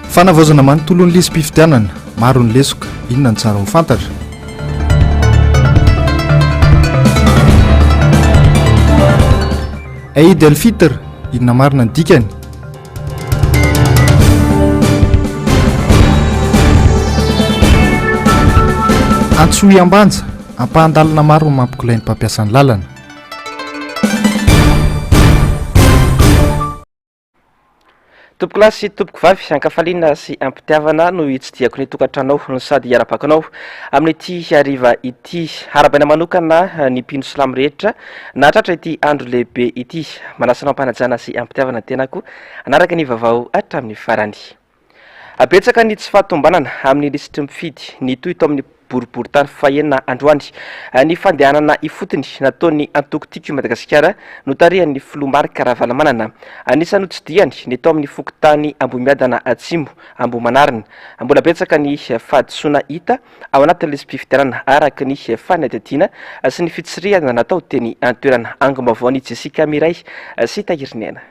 fanavozana manontolon'ny lisym-pifidianana maro ny lesoka inona ny tsara ho fantatra. Eid el-Fitr inona marina ny dikany. Antsohy ambanja ampahandalina maro ny mampikolay ny mpampiasany lalana. Tompoko lahy sy tompoko vavy ankafaliana sy ampitiavana no hitsidiako ny tokantranao no sady hiara-bakanao amin'ity hariva ity. Arabaina manokana ny mpino silamo rehetra nahatratra ity andro lehibe ity. Manasanao ampanajana sy ampitiavana tenako anaraka ny vaovao hatramin'ny farany. Abetsaka ny tsy fahatombanana amin'ny lisitry mifidy ny toy to amin'ny boribory tany fahenina androany. Ny fandehanana ifotony nataony Antoko Madagasikara no tarihan'ny filoha Marc Ravalomanana. Anisany notsidiany ny tao amin'ny fokotany Ambomiadana Atsimo, Ambomanarina. Mbola betsaka ny fahadisoana hita ao anatin'ny lisym-pifidianana araka ny fanadihadiana sy ny fitsirihana natao teny antoerana Angombaovany Jessica Miray sy Tahirinena.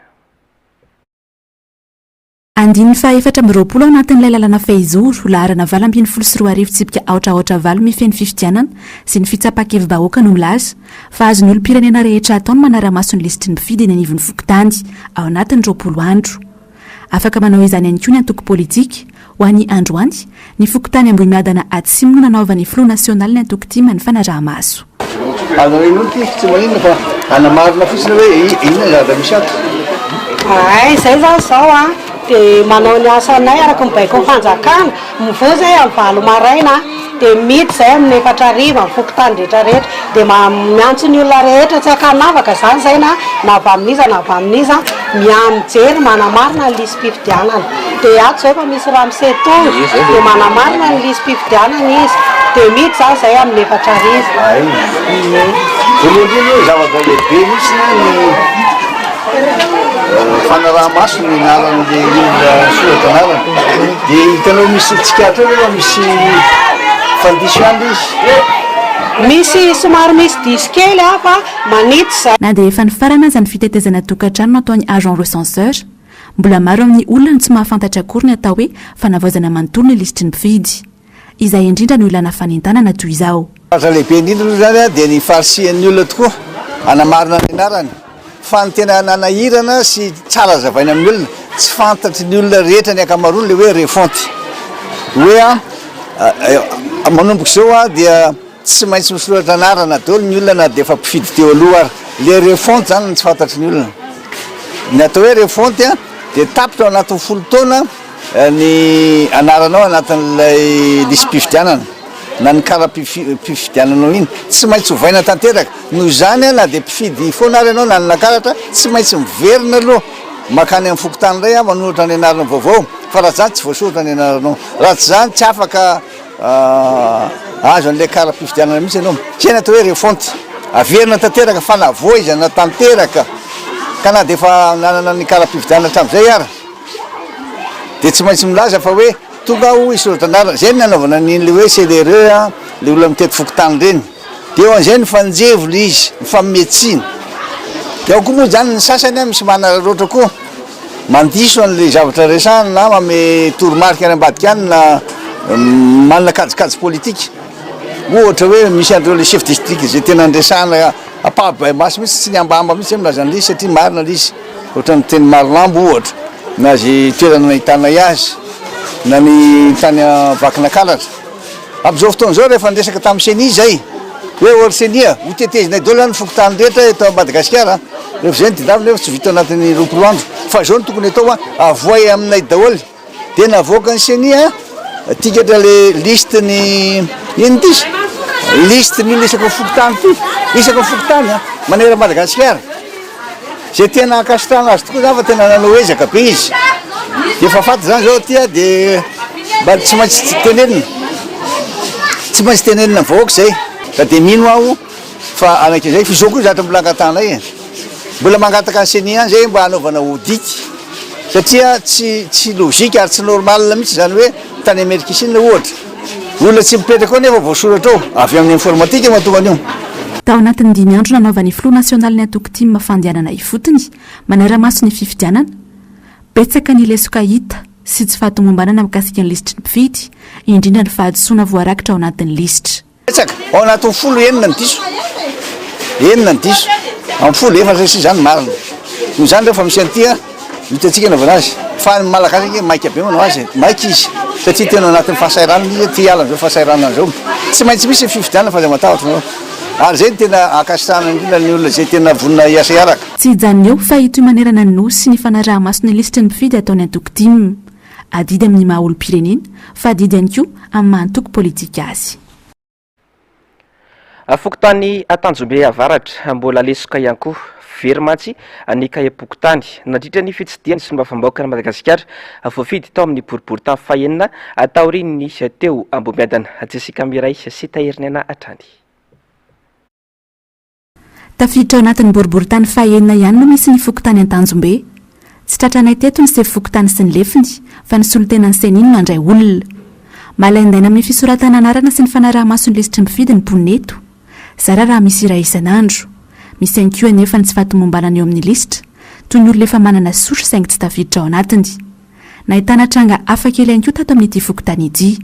Andiny fa 420 ao anatin'ilay lalana Fehizoro laharana 2024 tsipika aotraotra valo mifeny fifidianana sy ny fitsapakevim-bahoaka no milaza fa azony olom-pirenena rehetra ataony manara-maso ny lisitry ny mpifidy eny anivon'ny fokotany ao anatin'ny 20 andro. Afaka manao izany ihany koa ny antoko politika ho an'ny androany ny fokotany Ambomiadana Atsimo no nanaovany filoha nasionaly ny antoko tima ny fanaraha-maso. Tsy maninona fa anamarina fotsiny hoe inona zava misy ato. Zay zao dia manao ny asanay araka ny baiko fanjakana mivoa zay amin'ny valo maraina dia mity zay amin'ny 4 hariva ny fokotany rehetrarehetra dia miantso ny olona rehetra tsy akanavaka zany zay na avy amin'iza na avy amin'iza mijery manamarina ny lisym-pifidianana dia ato zay fa misy ramosetono dia manamarina ny lisym-pifidianana izy dia mity zany zay amin'ny 4 hariva. Voalohany zava-lehibe misy fanaraha-maso ny naran'le olona soratanarana dia hitanao misy tsikatra eo misy fandiso andro izy. Misy somary misy diso kely fa manity zay. Na dia efa nifarana aza ny fitetezana tokantrano nataony agent recenseur, mbola maro amin'ny olona ny tsy mahafantatra akory ny atao hoe fanavaozana manontolo ny lisitry ny mpifidy. Izay indrindra no ilana fanentanana toy izao. Aza lehibe indrindra zany dia ny farisian'ny olona tokoa anamarina ny anarany. Fa ny tena nanahirana sy tsara zavaina amin'ny olona tsy fantatry ny olona rehetra ny akamaroany le hoe refonty hoe manomboka izao dia tsy maintsy misoratra anarana daholo ny olona na dia efa mpifidy teo aloha ary le refonty zany tsy fantatry ny olona. Ny atao hoe refonty dia tapitra ao anatin'ny 10 taona ny anaranao anatin'ilay lisym-pifidianana na ny kara-pifidiananao iny tsy maintsy hovaina tanteraka noho izany na dia mpifidy foana ary ianao na nakaratra tsy maintsy miverina aloha makany amin'ny fokotany iray manoratra ny anarana vaovao fa raha zany tsy voasoratra ny anaranao raha tsy zany tsy afaka azo an'ilay kara-pifidianana mihitsy ianao zay ny atao hoe refonty averina tanteraka fa navoizana tanteraka ka na dia efa nanana ny kara-pifidianana hatramin'izay ary dia tsy maintsy milaza fa hoe tonga ho isoratanarana zay ny nanaovana n'iny le hoe CDRE le olona mitety fokotany reny dia eo an'izay ny fanjevo le izy ny fametsina dia ao koa moa zany ny sasany misy manararoatra koa mandiso an'le zavatra resahana na mame toromarika any ambadika any na manana kajikajy politika ohatra hoe misy andreo le chef district zay tena andresahana apahabaymaso mihitsy tsy ny ambamba mihitsy milazana le izy satria marina le izy ohatra ny teny Marolambo ohatra na zay toerana nahitanay azy na ny tany Vakinakaratra amin'izao fotoana izao rehefa niresaka tamin'ny seni zay hoe orsenia hotetezinay daholo ny fokotany rehetra eto Madagasikara rehefa zay ny tindavina efa tsy vita anatin'ny 20 andro fa zao no tokony atao avoay aminay daholo dia navoaka ny seni tikatra le liste ny ino ty liste ny resaka fokotany ty resaka fokotany manera Madagasikara zay tena akasitrana azy tokoa zany fa tena nanao ezaka be izy dia efa faty zany zao tia dia mba tsy maintsy tenenina vahoaka zay ka dia mino aho fa anak'izay fa izao koa zatra mbola angatanay mbola mangataka ny seni any zay mba hanaovana audity satria tsy logika ary tsy normal mihitsy zany hoe tany Amerika Sina ohatra olona tsy mipetraka ao nefa voasoratra ao avy amin'ny informatika mahatonga an'io. Tao anatin'ny 5 andro nanaovan'ny filoha nasionaly ny antoko tima fandehanana ifotony manara-maso ny fifidianana betsaka ny lesoka hita sy tsy fahatomombanana mikasika ny lisitry ny mpifidy indrindra ny fahadisoana voarakitra ao anatin'ny lisitra etsaka ao anatin'ny folo enina ny diso amin'ny folo efatra sy zany marina no zany rehefa misy an'ity hitantsika navana azy fa ny malagasy maika be manao azy maika izy satria tena anatin'ny fahasahiranana izy ty ala zao fahasahiranana zao tsy maintsy misy fifidianana fa zay matahotra nao ary zay tena akasitrahana indrindra ny olona zay tena vonina iasa iaraka tsy hijanona eo fa itoy manerana ny nosy sy ny fanaraha-maso ny lisitry ny mpifidy ataony antoko tim adidy amin'ny maha olo-pirenena fa adidy ihany koa amin'ny mahantoko politika azy fokotany Atanjombe avaratra mbola lesoka ihany koa verymantsy ny kahie-pokotany nandritra ny fitsidiany sy ny mafambaoaka ny Madagasikara voafidy tao amin'ny boribory tany fahenina taoriny teo Ambomiadana Jessica Miray sy Taherinena Atrany tafiditra ao anatin'ny boribory tany fahenina ihany no misy ny fokotany Antanjombe tsy tratranay teto ny sefy fokotany sy ny lefiny fa ny solotenany seniny no andray olona malaindaina amin'ny fisoratana anarana sy ny fanaraha-maso ny lisitry mpifidy ny mponeto zara raha misy iray isan'andro misy ihany koa anefa ny tsy fahatomombanana eo amin'ny lisitra toy ny olona efa manana sotro saingy tsy tafiditra ao anatiny nahitana tranga hafa kely ihany koa tato amin'ity fokotany ity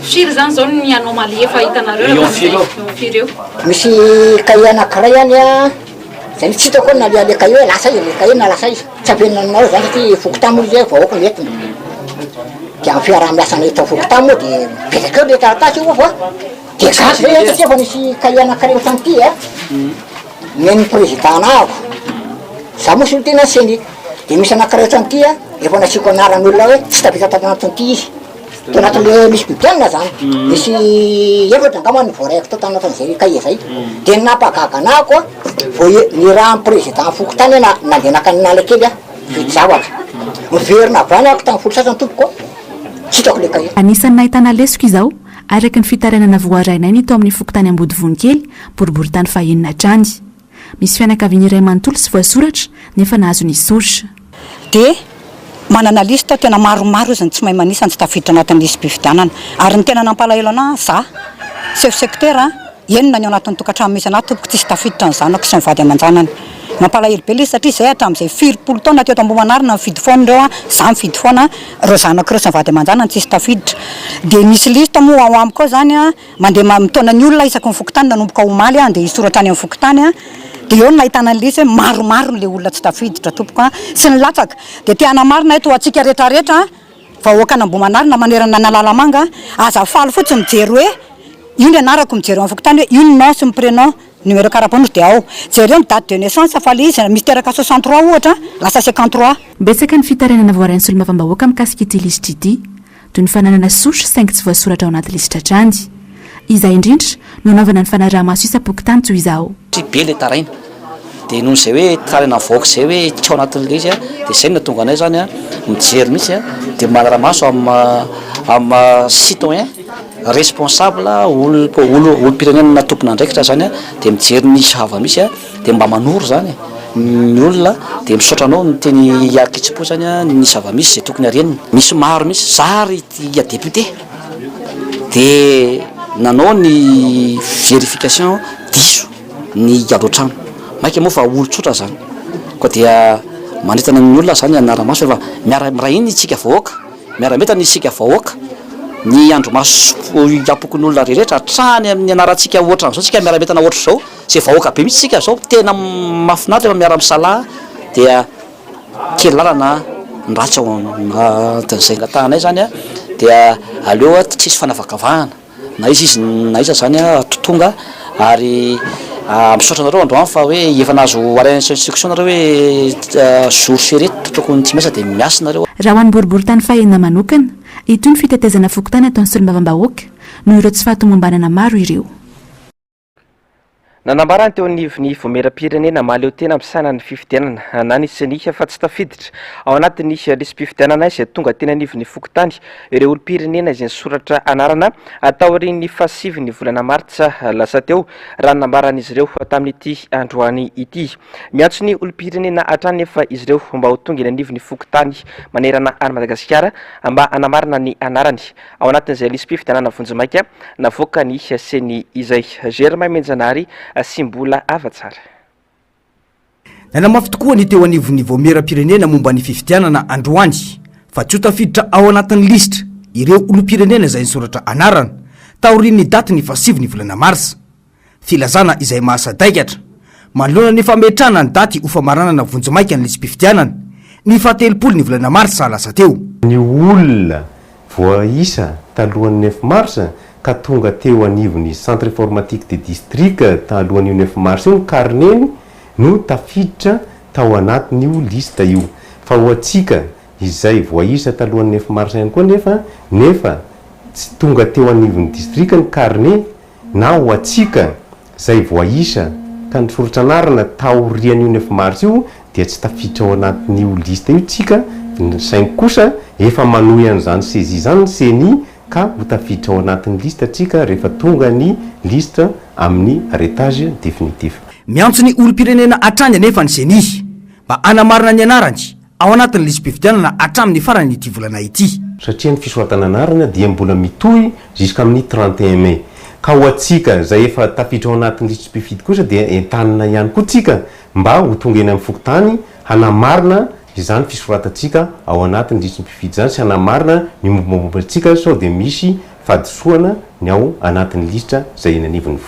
firy zany zao ny anomalie efa hitanareo firy eo misy kahie anankiray any a zay tsy hitako na le kahie hoe lasa izy le kahie na lasa izy tsy ampiananao zany satria fokotany moa zay vahoaka nentina de amin'ny fiaraha-miasana hita fokotany moa de mipetraka eo le taratasy io fa de gasy zay satria efa nisy kahie anankiray ohatrany ity men'ny président ako za moa sy tena senita de misy anankiray ohatrany ity efa nasiko anaran'olona hoe tsy tavita tanatiny ity izy to anatin'le misy bibianina zany misy efatra angamba ny voaraiko tao tanatin'izay kahie zay de napagaganako vo ny raha président fokotany nandeha nakaninala kely vidy zavatra miverina avany ako tamin'ny folo sasany tompoko sitrako le kahie anisan'ny nahitana lesoko izao araky ny fitarenana voarainay ny tao amin'ny fokotany ambody vonikely boribory tany fahenina atrany misy fianakaviana iray manontolo sy voasoratra nefa nahazo ny soritra de manana lista tena maromaro izy ny tsy mahay manisany tsy tafiditra anatin'ny lisy mpifidianana ary ny tena nampalahelo ana za chef secteur enina ny ao anatin'ny tokantrano misy anaty tompoko tsisy tafiditra ny zanako sy ny vady aman-janany mampalahelo be satria zay hatramin'izay 4 taona teo Ambohimanarina mifidy foana ireo za mifidy foana reo zanako ireo sy ny vady aman-janany tsisy tafiditra de misy lista moa ao amiko ao zany mandeha mitona ny olona isaky ny fokotany nanomboka omaly andeha hisoratra any amin'ny fokotany de eo nahitana ny lisy maromaro le olona tsy tafiditra tompoko sy ny latsaka de tiana marina eto atsika rehetrarehetra vahoaka ny Ambohimanarina manerana ny Lalamanga aza faly fotsiny mijery hoe io ny anarako mijery amin'ny fokotany hoe io ny nom sy ny prénom numéro carapanos de ao jereo ny date de naissance fa le izy misy teraka 63 ohatra lasa 53 betsaka ny fitarenana voarain'ny solomavambahoaka mikasika ity lisitra ity toy ny fananana sotro saingy tsy voasoratra ao anaty lisitra trany izay indrindra no anaovana ny fanaraha-maso isa-pokotany toy izao be le taraina de noho zay hoe tarina voaka zay hoe tsy ao anatin'le izy de zay no tonga anay zany mijery mihitsy de manara-maso amin'ny citoyen responsable olo-pirenena tompona andraikitra zany de mijery ny hava misy de mba manoro zany ny olona de misotranao ny teny iarkitsipo zany ny zava-misy zay tokony arenina misy maro misy zary ia député de nanao ny vérification diso ny alotrano maika moa fa olo-tsotra zany koa dia manetana ny olona zany anara-maso fa miara iny itsika vahoaka miara-metana isika vahoaka ny andro maso apoko ny olona rehetra trany amin'ny anarantsika ohatran'izao tsika miara-metana ohatra zao zay vahoaka be mihitsy tsika zao tena mafinaritra efa miara-misalaha dia kely lalana nratsy ao anatin'izay ngatànay zany dia aleo tsisy fanavakavahana na izy na iza zany totonga ary misaotra anareo androany fa hoe efa nahazo arainsa instruction nareo hoe jour férié tokony tsy miasa de miasa nareo raha ho an'ny boribory tany fahenina manokana ito ny fitetezana fokotany ataon'ny solomavambahoaka noho ireo tsy fahatomombanana maro ireo nanambarany teo anivony vomeram-pirenena maleo tena ampisaina ny fifidianana na nisy niha fa tsy tafiditra ao anatin'ny lisy mpifidianana izay tonga teny anivony fokotany ireo olo-pirenena izay nysoratra anarana ataorin'ny fasivy ny volana martsa lasa teo raha nambaran'izy ireo tamin'ity androany ity miantso ny olo-pirenena atrany nefa izy ireo mba ho tonga eny anivony fokotany manerana any Madagasikara mba anamarana ny anarany ao anatin'izay lisy mpifidianana vonjimaika navoaka ny seny izay Germain Menjanary simbola avatsara nanamafy tokoa ny teo anivon'ny voamera-pirenena momba ny fifidianana androany fa tsy ho tafiditra ao anatin'ny listra ireo olom-pirenena izay nysoratra anarana taorian'ny daty ny 7 volana marsa filazana izay mahasadaikatra manoloana ny fametrahana ny daty ho famaranana vonjomaika ny lisam-pifidianana ny 17 ny volana marsa lasa teo ny olona voaisa talohan'ny 9 marsa ka tonga teo anivon'ny centre informatique de district talohan'io 9 marsa io ny karneny no tafiditra tao anatin'io lista io fa ho atsika izay voaisa talohan'ny 9 marsa ihany koa nefa tsy tonga teo anivon'ny district ny karne na ho atsika zay voaisa ka nisoratra anarana taorian'io 9 marsa io dia tsy tafiditra ao anatin'io lista io tsika saingy kosa efa manohy an'izany sezi zany ny seni ka ho tafiditra ao anatin'ny lista tsika rehefa tonga ny lista amin'ny arretage définitif miantso ny olom-pirenena atrany anefa ny seni mba anamarina ny anarany ao anatin'ny lisam-pifidianana atramin'ny farany ity volana ity satria ny fisoratana anarana dia mbola mitohy jusqu'amin'ny 31 mai ka ho atsika zay efa tafiditra ao anatin'ny lisam-pifidy kosa dia entanina ihany koa tsika mba ho tonga eny amin'ny fokotany hanamarina izany fisoratatsika ao anatin'ny lisam-pifidy zany sy hanamarina ny mombamombatsika sao dia misy fadisoana ny ao anatin'ny listra zay eny anivon'ny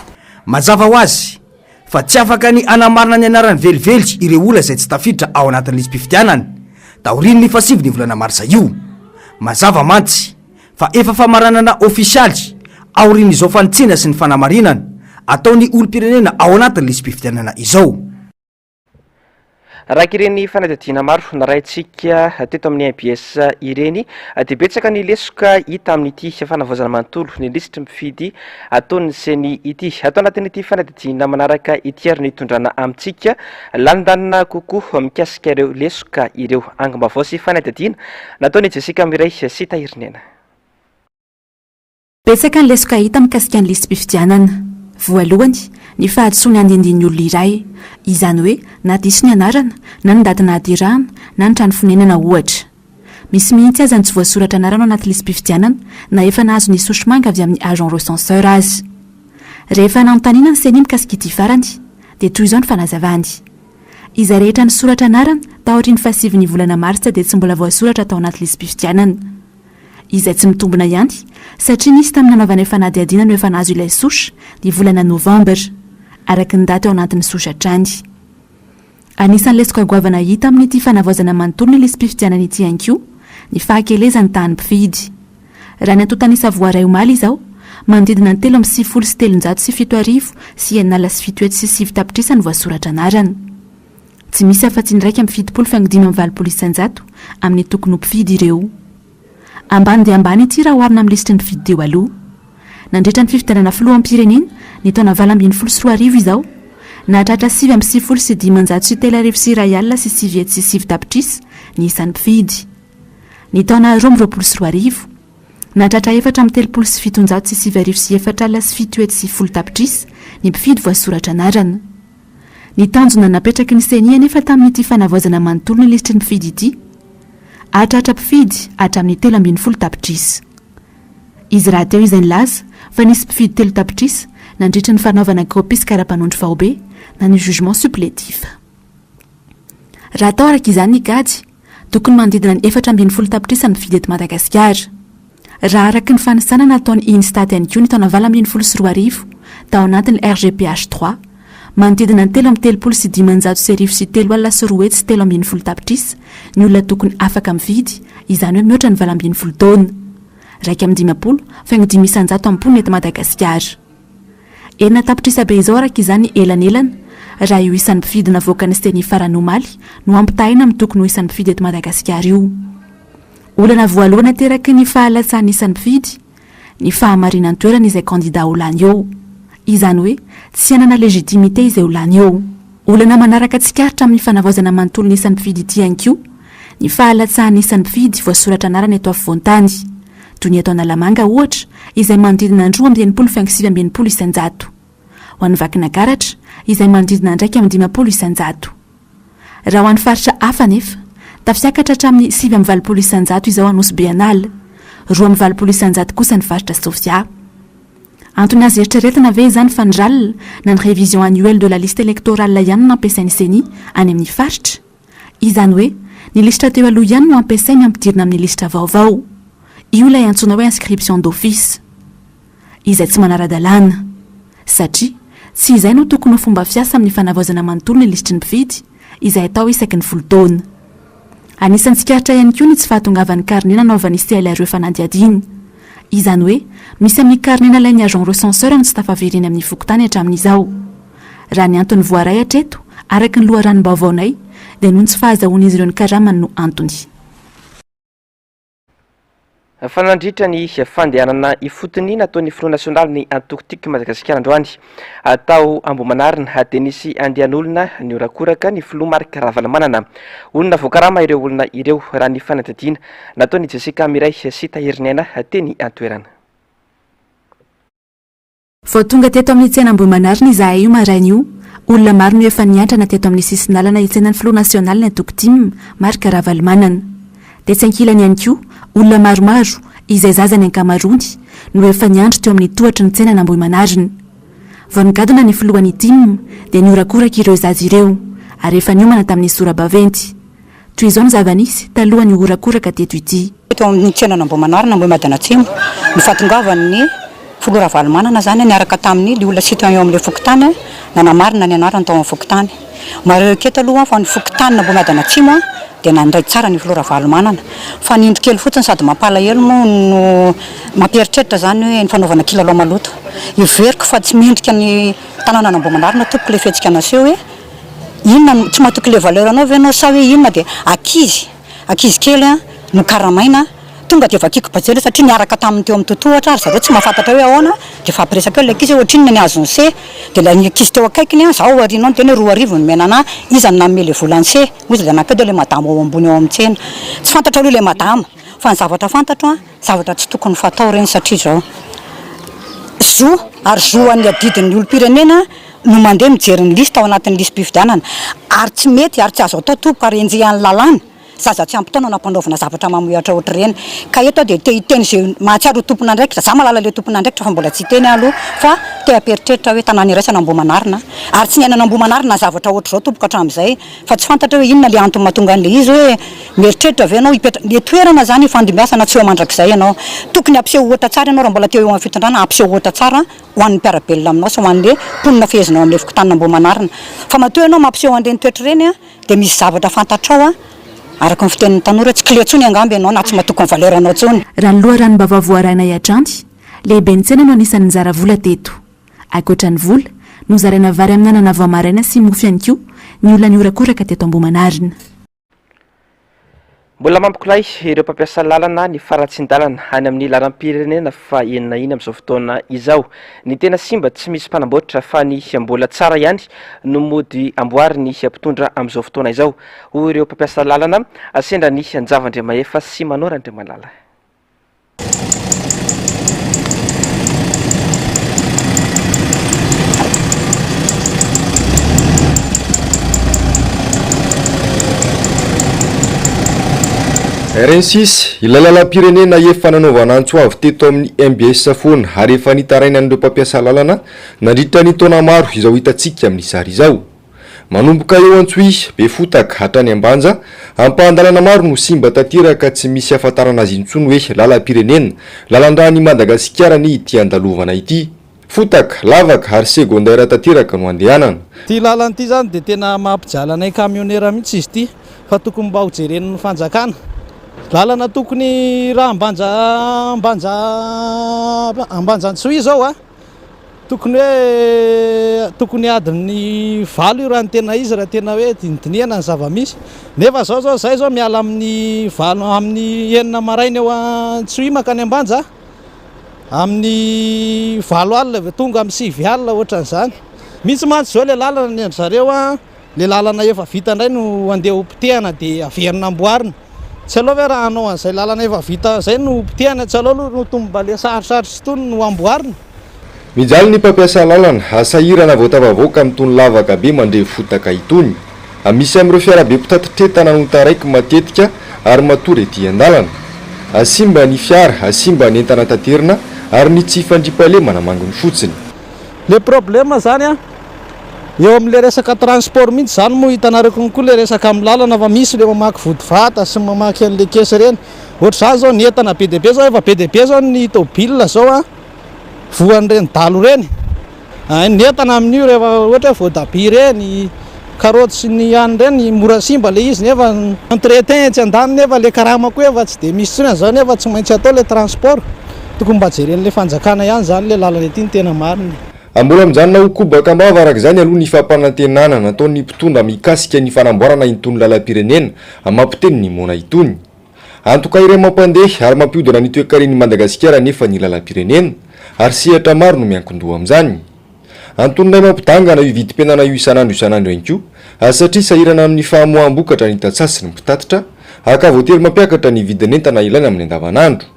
mazava ho azy fa tsy afaka ny anamarina ny anarany velivelitsy ireo olona izay tsy tafiditra ao anatin'ny lisam-pifidianana taoriny ny 7 volana marsa io mazava mantsy fa efa famaranana ofisialy aorin'izao fanitsina sy ny fanamarinana ataony olom-pirenena ao anatin'ny lisam-pifidianana izao raha ireny fanadadiana maro naraintsika teto amin'ny IBS ireny dia betsaka ny lesoka hita amin'ity fanavaozana manontolo ny lisitra mifidy ataony seny ity atao anatin'ity fanadadiana manaraka ity ary nitondrana amintsika landanina kokoa mikasika ireo lesoka ireo angom-baovao sy fanadadiana nataony Jessica Miray sy Tahirinena. Betsaka ny lesoka hita mikasika ny lisam-pifidianana voalohany ny fahadisoany andindiny olona iray izany hoe na diso ny anarana na ny datina hadirahana na ny trano fonenana ohatra misy mihitsy aza ny tsy voasoratra anarana anaty lisam-pifidianana na efa nahazo ny sosomanga avy amin'ny agent recenseur azy rehefa nanontaniana ny seny mikasika ity farany dia toy izao ny fanazavany iza rehetra ny soratra anarana taorian'ny 7 volana marsa dia tsy mbola voasoratra tao anaty lisam-pifidianana izay tsy mitombona ihany satria nisy tamin'ny nanaovana efa nadiadiana no efa nahazo ilay sosa ny volana novambra araka ny daty ao anatin'ny sosa trany anisan'ny lesoka goavana hita amin'ity fanavaozana manontolo ny lisam-pifidianana ity ihany koa ny fahakelezany tany mpifidy raha ny antotanisa voaray omaly izao manodidina ny 3:7 sy 9:7 tapitrisany voasoratra anarana tsy misy afa-tsy ny raika amin'ny fidipolo fa 5:20 isan-jato amin'ny tokony ho mpifidy ireo ambany dia ambany ity raha oharina amin'ny lisitry ny fidy teo aloha nandritra ny fifidianana filohampirenena ny taona 2024 izao nahatratra 7:9 sy 3 sy 9 tapitrisa ny isan'ny mpifidy ny taona 2024 nahatratra 4:3 sy 7 sy 7 tapitrisa ny mpifidy voasoratra anarana ny tanjona napetraky ny senia nefa tamin'ity fanavaozana manontolo ny lisitry ny mpifidy ity atratra mpifidy hatramin'ny 3 tapitrisa izy raha teo izay nilaza fa nisy mpifidy 3 tapitrisa nandritra ny fanaovana kopis kara-panondro vahobe na ny jugement supplétif raha atao araka izany ny gady tokony manodidina ny 4 tapitrisa ny mpifidy eto Madagasikara raha araka ny fanisana nataony Instat ihany koa ny taona 2024 tao anatin'ny RGPH 3 manodidina ny 3 sy 9 sy 3 sy 3 tapitrisa ny olona tokony afaka mifidy izany hoe mihoatra ny 20 taona raika amin'ny 10 fa 5,900 eto Madagasikara enina tapitrisa be izao araka izany elanelana raha io isan'ny mpifidy navoaka ny seny farany omaly no ampitahina amin'ny tokony ho isan'ny mpifidy eto Madagasikara io olana voalohana teraky ny fahalatsahany isan'ny mpifidy ny fahamarinany toerana izay kandida ho lany eo izany hoe tsy anana legitimité izay ho lany eo olana manaraka tsikaritra amin'ny fanavaozana manontolo ny isan'ny mpifidy ity ihany koa ny fahalatsahany isan'ny mpifidy voasoratra anarana eto afovoantany toy ny eto Analamanga ohatra izay manodidina 2,7 isan-jato ho an'ny Vakinakaratra izay manodidina 1,5 isan-jato raha ho an'ny faritra hafa nefa tafiakatra hatramin'ny 7,20 isan-jato izao Anosy Beanal 2,20 isan-jato kosa ny faritra Sofia antony azy eritreretina ve izany fandralina na ny révision annuelle de la liste électorale ihany no ampiasainy seni any amin'ny faritra izany hoe ny lisitra teo aloha ihany no ampiasainy ampidirina amin'ny lisitra vaovao io ilay antsoina hoe inscription d'office izay tsy manara-dalàna satria tsy izay no tokony ho fomba fiasa amin'ny fanavaozana manontolo ny lisitry ny mpifidy izay atao isaky ny folo-taona anisan'ny tsikaritra ihany koa ny tsy fahatongavan'ny karnena naovan'ny CLRE fanadihadiny izany hoe misy amin'ny karnena ilay ny agent recenseur no tsy tafavereny amin'ny fokotany hatramin'izao raha ny antony voaray hatreto araka ny loharanom-baovaonay dia noho ny tsy fahazahoan'izy ireo ny karamany no antony fanandritra ny fandehanana ifotony nataon'ny front national ny antokotiko Madagasikara androany atao Ambohimanarina dia nisy andehan'olona ny orakoraka ny filoha Marc Ravalomanana olona voakarama ireo olona ireo raha ny fanadihadiana nataon'ny Jessica Miray sy Tahirinaina teny antoerana vao tonga teto amin'ny tsena Ambohimanarina izahay io maraina io olona maro no efa niantrana teto amin'ny sisinalana itsenan'ny filoha nasionaly ny antokotim Marc Ravalomanana dia tsy ankilany ihany koa olona maromaro izay zazany ankamarony no efa niandry teo amin'ny tohatry ny tsenana Ambohimanarina vao nigadona ny filohan'ny tim dia niorakoraka ireo zaza ireo ary efa niomana tamin'ny sora-baventy toy izao ny zava-nisy talohan'ny orakoraka teto ity teo amin'ny tsenana Ambohimanarina Ambohimadana Atsimo ny fahatongavan'ny filoha Ravalomanana zany niaraka tamin'ny olona citoyen eo amin'ilay fokotany nanamarina ny anarany tao amin'ny fokotany mareo aketo aloha fa ny fokotany Ambohimadana Atsimo dia nandray tsara ny filoha Ravalomanana fa ny indrikely fotsiny sady mampalahelo moa no mampieritreritra zany hoe ny fanaovana kilalao maloto iveriko fa tsy mendrika ny tanàna Ambohimanarina topoko le fihetsika anaseho hoe inona tsy mahatoky le valeur anao ve anao sa hoe inona dia akizy kely no karamaina tonga dia vakiko bajely satria niaraka tamin'ny teo amin'ny totohatra ary zareo tsy mahafantatra hoe ahoana dia fampiresaka hoe ankizy ohatrinona ny azony se dia la ny ankizy teo akaikiny zaho arinao ny tena 2 ny menana izany namme le volanse ozy dia nakeo dia le madama ao ambony ao amintsena tsy fantatra aloha le madama fa ny zavatra fantatro zavatra tsy tokony fatao reny satria zao zo ary zo an'ny adidin'ny olom-pirenena no mandeha mijery ny lista ao anatin'ny listim-pifidianana ary tsy mety ary tsy azo atao tompoko ary enjehan'ny lalàna zaza tsy ampitaona nampanaovana zavatra mamohatra ohatry reny ka eto dia te hiteny zay mahatsiaro tompona andraikitra za malala le tompona andraikitra fa mbola tsy hiteny aloha fa te aperitreritra hoe tanàna iraisana Ambohimanarina ary tsy niainana Ambohimanarina zavatra ohatry zao tompoko hatramin'izay fa tsy fantatra hoe inona le antony mahatonga an'le izy hoe mieritreritra avy anao le toerana zany fandimbiasana tsy eo mandrakizay ianao tokony ampiseho ohatra tsara ianao raha mbola teo eo amin'ny fitondrana ampiseho ohatra tsara ho an'ny mpiarabelona aminao sy ho an'le mponina fehezina ao amin'le fokontany Ambohimanarina fa matoa ianao mampiseho an'ireny toetra ireny dia misy zavatra fantatrao araka ny fitenin'ny tanora tsy kiletsony angamby ianao na tsy mahatokony valeur anao tsony raha ny loha ranom-bavao voaraina iatranty lehibe ny tsena no anisan'ny nizara vola teto ankoatra ny vola no zaraina vary amin'ny anana vao maraina sy mofy ihany koa ny olona ny orakoraka teto Ambohimanarina mbola mampikolay ireo mpampiasa lalana ny faratsin-dalana any amin'ny lalam-pirenena fa enina iny amin'izao fotoana izao ny tena simba tsy misy mpanamboatra fa ny mbola tsara ihany no mody amboary ny mpitondra amin'izao fotoana izao ho ireo mpampiasa lalana asendra ny anjava-ndriamahefa sy manora andriamalala RN6 ilay lalam-pirenena efa nanaovana antso avy teto amin'ny MBS foana ary efa nitaraina an'ireo mpampiasa lalana nandritra ny taona maro izao hitantsika amin'ny sary izao manomboka eo Antsohihy be fotaka hatrany Ambanja ampahandalana maro no simba tanteraka tsy misy afantarana azy intsony hoe lalam-pirenena lalan-drany Madagasikara ny ity andalovana ity fotaka lavaka ary secondaire tanteraka no andehanana ty lalan'ity zany dia tena mampijalanay camionnaire mihitsy izy ity fa tokony mba ho jeren'ny fanjakana lalana tokony raha ambanja Antsohihy zao tokony hoe tokony adiny 5 io raha ny tena izy raha tena hoe dinidiniana ny zava-misy nefa zao zay zao miala amin'ny 5 amin'ny 9 maraina eo Antsohihy makany Ambanja amin'ny 5 alina tonga amin'ny 7 alina ohatran'izany misy mantsy zao le lalana ny andry zareo le lalana efa vita indray no andeha hopitehana dia averina amboarina tsy aloha hoe raha anao an'izay lalana efa vita zay no hopitehana tsy aloha no tomba le sarosarotra tony no amboarina mijaly ny mpampiasa lalana asahirana voatavavoaka amin'itony lavaka be mandre fotaka itony misy amin'ireo fiarabe mpitatitr'entana no taraiky matetika ary matory ety an-dalana asimba ny fiara asimba ny entana tanterina ary ny tsy fandriam-pahale manamanginy fotsiny. Le problème zany a eo amin'le resaka transport mihitsy zany moa hitanareo konkoa le resaka amin'ny lalana fa misy le mamaky vodivata sy mamaky an'le kesy reny ohatr'izany zao ny entana be deabe zao efa be deabe zao ny tôbila zao a voan'ireny dalo reny ny entana amin'io rehefa ohatra hoe voatabia reny karoty sy ny hany reny mora simba le izy nefa entretien tsy andany nefa le karama koa efa tsy de misy tsony zao nefa tsy maintsy atao le transport tokony mba jeren'le fanjakana ihany zany le lalana ety ny tena mariny. Ambola amin'izany na okobaka mava araka izany aloha ny fampanantenana nataon'ny mpitondra mikasika ny fanamboarana itony lalam-pirenena amampiteny ny mona itony. Antoka iray mampandeha ary mampiodana ny toe-karen'i Madagasikara nefa ny lalam-pirenena ary sehatra maro no miankin-doha amin'izany. Antononay mampidangana io vidim-pianana io isan'andro ihany koa satria sahirana amin'ny fahamoam-bokatra ny tatsasy ny mpitatitra aka voatery mampiakatra ny vidin'entana ilaina amin'ny andavanandro.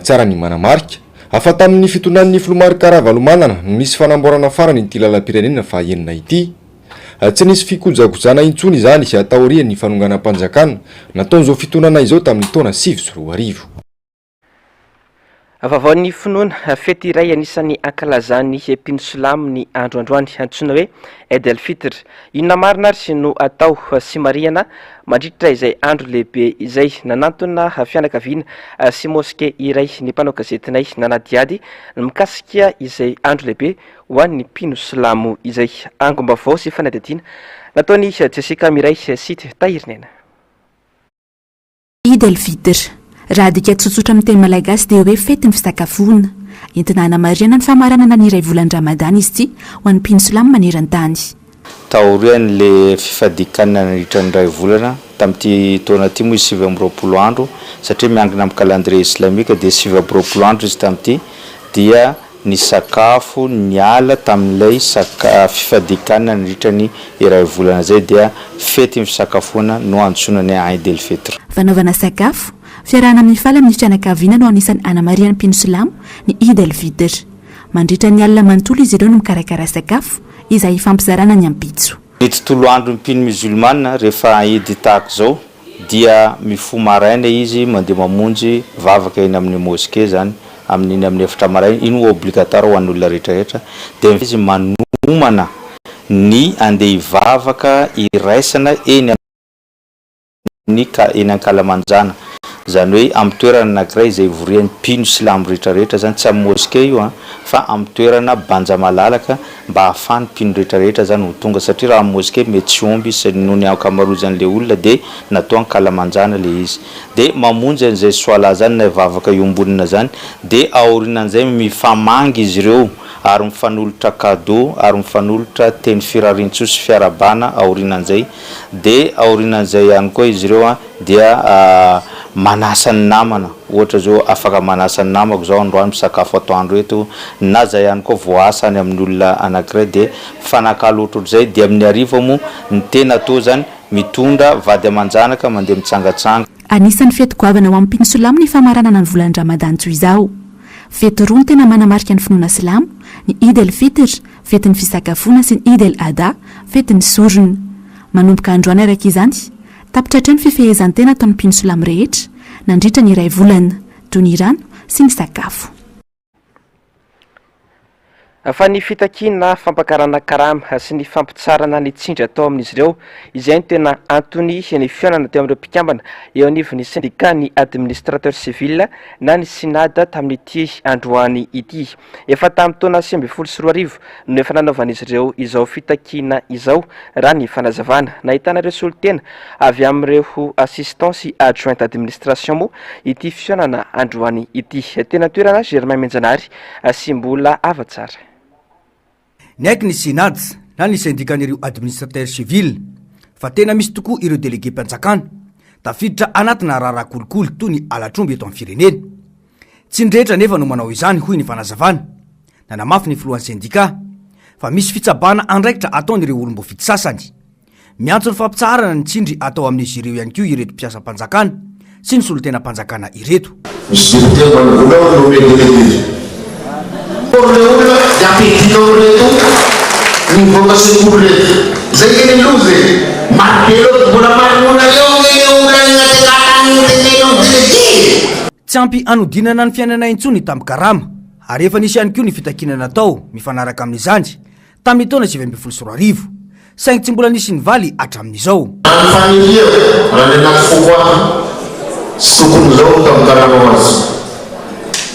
Tsara ny manamarika afa tamin'ny fitondran'ny Filomary Karavalomanana no nisy fanamboarana farany ity lalam-pirenena fa enina ity. Tsy nisy fikojakojana intsony izany sy ataorian'ny fanonganam-panjakana nataon'izao fitondrana izao tamin'ny taona 2024. Vaovaon'ny finoana fety iray anisan'ny ankalazan'ny mpino silamo ny androandroany antsoina hoe Eid el-Fitr. Inona marina ary no atao sy mariana mandritra izay andro lehibe izay nanantona fianakaviana sy moske iray ny mpanao gazetinay nanadiady mikasika izay andro lehibe ho an'ny mpino silamo izay angom-baovao sy fanadihadiana nataony Jessica Miray Sity Tahirinena. Eid el-Fitr raha dika tsotsotra amin'ny teny malagasy dia hoe fety ny fisakafoana entina hanamariana ny famaranana ny iray volan'ny Ramadana izy ity ho an'ny mpino silamo maneran-tany. Taorian'le fifadikanana nandritra ny iray volana tamin'ity taona ity moa izy 20 andro satria miangina amin'ny calendrier islamika dia 20 andro izy tamin'ity dia ny sakafo ny ala tamin'ilay fifadikanana nandritra ny iray volana zay dia fety ny fisakafoana no antsoina ny Eid el-Fitr. Fanaovana sakafo fiarahana amin'ny faly amin'ny fianakaviana no anisan'ny anamariana ny mpino silamo ny Eid el-Fitr. Mandritra ny alina manontolo izy ireo no mikarakara sakafo izay fampizarana ny ampitso. Ny tontolo andro mpino musulmana rehefa Eid tahaka zao dia mifo maraina izy mandeha mamonjy vavaka eny amin'ny moské zany amin'ny efitra maraina ino obligatoire ho an'olona rehetrarehetra dia izy manomana ny andeha hivavaka iraisana eny an-kalamanjana zany hoe amin'ny toerana anankiray izay ivorian'ny mpino silamo rehetrarehetra zany tsy amin'ny moské io fa amin'ny toerana banja malalaka mba ahafahany mpino rehetrarehetra zany ho tonga satria raha amin'ny moské mety tsy omby sy noho ny ankamarozan'le olona dia natao an-kalamanjana le izy dia mamonjy an'izay soala zany na vavaka iombonina zany dia aorinan'izay mifamangy izy ireo ary mifanolotra cadeau ary mifanolotra teny firarintso sy fiarabana aorinan'izay dia aorinan'izay ihany koa izy ireo dia manasa ny namana ohatra zao afaka manasa ny namako zao androany misakafo atoandro eto na zay ihany koa voasa any amin'ny olona anankiray dia fanakalo ohatr'izay dia amin'ny arivo moa ny tena atao zany mitondra vady aman-janaka mandeha mitsangatsanga. Anisan'ny fety goavana ho amin'ny mpino silamo ny famaranana ny volan'ny Ramadana toy izao. Fety roa ny tena manamarika ny finoana silamo, ny Eid el-Fitr, fety ny fisakafoana sy ny Eid el-Adha, fety ny sorona. Manomboka androany araka izany tapitra ny fifehezan-tena ataon'ny mpino silamo rehetra nandritra ny iray volana toy ny rano sy ny sakafo. Fa ny fitakiana fampakarana karama sy ny fampitsarana ny tsindry atao amin'izy ireo izay no tena antony ny fiainana teo amin'ireo mpikambana eo anivon'ny syndicat ny administrateur civil na ny sinada tamin'ity androany ity. Efa tamin'ny taona 2024 no efa nanaovan'izy ireo izao fitakiana izao raha ny fanazavana nahitana ireo solotena avy amin'ireo assistant sy adjoint d'administration moa ity fiainana androany ity. Tena toerana Germain Menjanary sy mbola avatsara. Ny aiky ny sinady na ny syndican'ireo administrateur civil fa tena misy tokoa ireo délégué mpanjakana tafiditra anatina raharaha kolikoly toy ny alatromby eto amin'ny firenena. Tsy ndrehetra nefa no manao izany hoy ny fanazavana nanamafy ny filohan'ny syndicat fa misy fitsabana andraikitra ataon'ireo olom-bofidy sasany. Miantso ny fampitsarana ny tsindry atao amin'izy ireo ihany koa ireto mpiasa mpanjakana sy ny solotena mpanjakana ireto. Capitino reto, l'invocazione reto. Sai che ne lose? Martello, buona marmona, tsy ampy anodinana ny fiainana intsony tamin'ny karama ary efa nisy ihany koa ny fitakinana tao mifanaraka amin'izany tamin'ny taona 2024 saingy tsy mbola nisy ny valy hatramin'izao. Familia raha ny anaty fokoa sy tokony zao tamin'ny karanao azy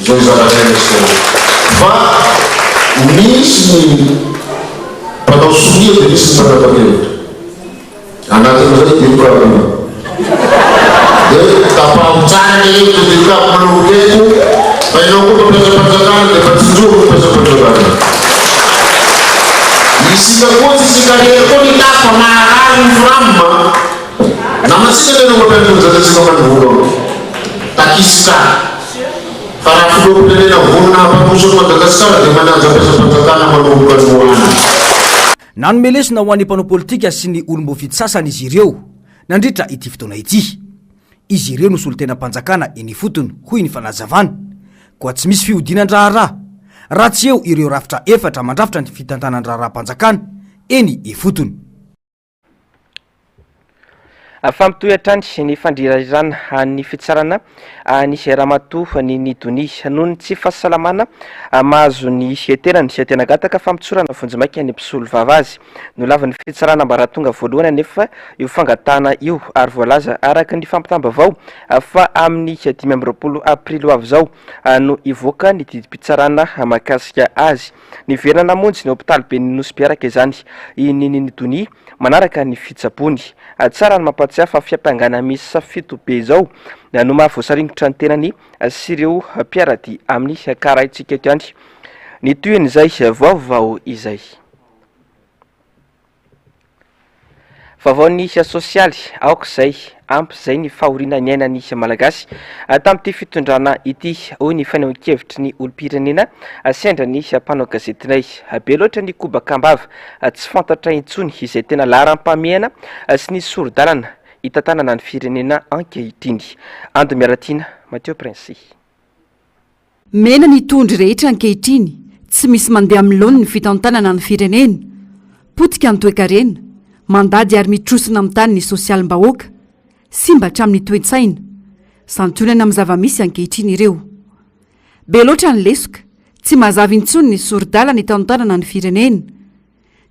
zao zava-piainana fa misy ny mpanao solia dia misy ny manapa-kevitra anatin'izay dia problema dia tapahotsara ny todikapo manokeko fa ianao koa mpapetrapanjakana dia mpatsinjoko mpapetrapanjakana isika koa tsisika rehetra koa ny tafa maharary ny framma namasika le nomapentozatatsika manvola takisika fa raha filoam-pirenena vonona mpamoso Madagasikara dia mananja mpapetrapanjakana manomboka ny moana. Nanome lesona ho an'ny mpanao politika sy ny olom-boafidy sasany izy ireo nandritra ity fotoana ity. Izy ireo no solon-tena mpanjakana eny fotony hoy ny fanazavana koa tsy misy fiodinan-draharaha raha tsy eo ireo rafitra efatra mandrafitra ny fitantanan-draharaha-mpanjakana eny efotony. Fampitohy-atrany ny fandrirazana ny fitsarana nisy ramatoa ny nidony noho ny tsy fahasalamana mahazo ny sietena gataka fampitsorana vonjimaika ny mpisolo vavazy no lavan'ny fitsarana mba raha tonga voalohany nefa io fangatana io ary voalaza araka ny fampitambavao fa amin'ny 20 aprily ho avy zao no ivoaka ny didim-pitsarana mahakasika azy ny verina namonjy ny hôpitaly be ny Nosy-Piaraka izany ny nidony manaraka ny fitsapony tsara ny mampatsiahy fa fiampangana misy fito be zao no mahavoasaringotra ny tenany sy ireo mpiarady amin'ny karahantsika eto ihany ny tohin'izay vaovao izay. Vaovao sosialy aok'izay ampy izay ny fahoriana ny aina ny malagasy tamin'ity fitondrana ity hoy ny fanehoan-kevitry ny olom-pirenena sendra ny mpanao gazetinay be loatra ny kobakambava tsy fantatra intsony izay tena laharam-pameana sy ny soro-dalana hitantanana ny firenena ankehitriny. Ando miaratina Mateo Prince. Mena ny tondry rehetra ankehitriny tsy misy mandeha amin'ny laony ny fitantanana ny firenena potika ny toe-karena mandady ary mitrosina amin'ny tany ny sosialim-bahoaka sy mba hatramin'ny toe-tsaina santionana amin'ny zava-misy ankehitriny ireo be loatra ny lesoka tsy mazava intsony ny soro-dalana hitantanana ny firenena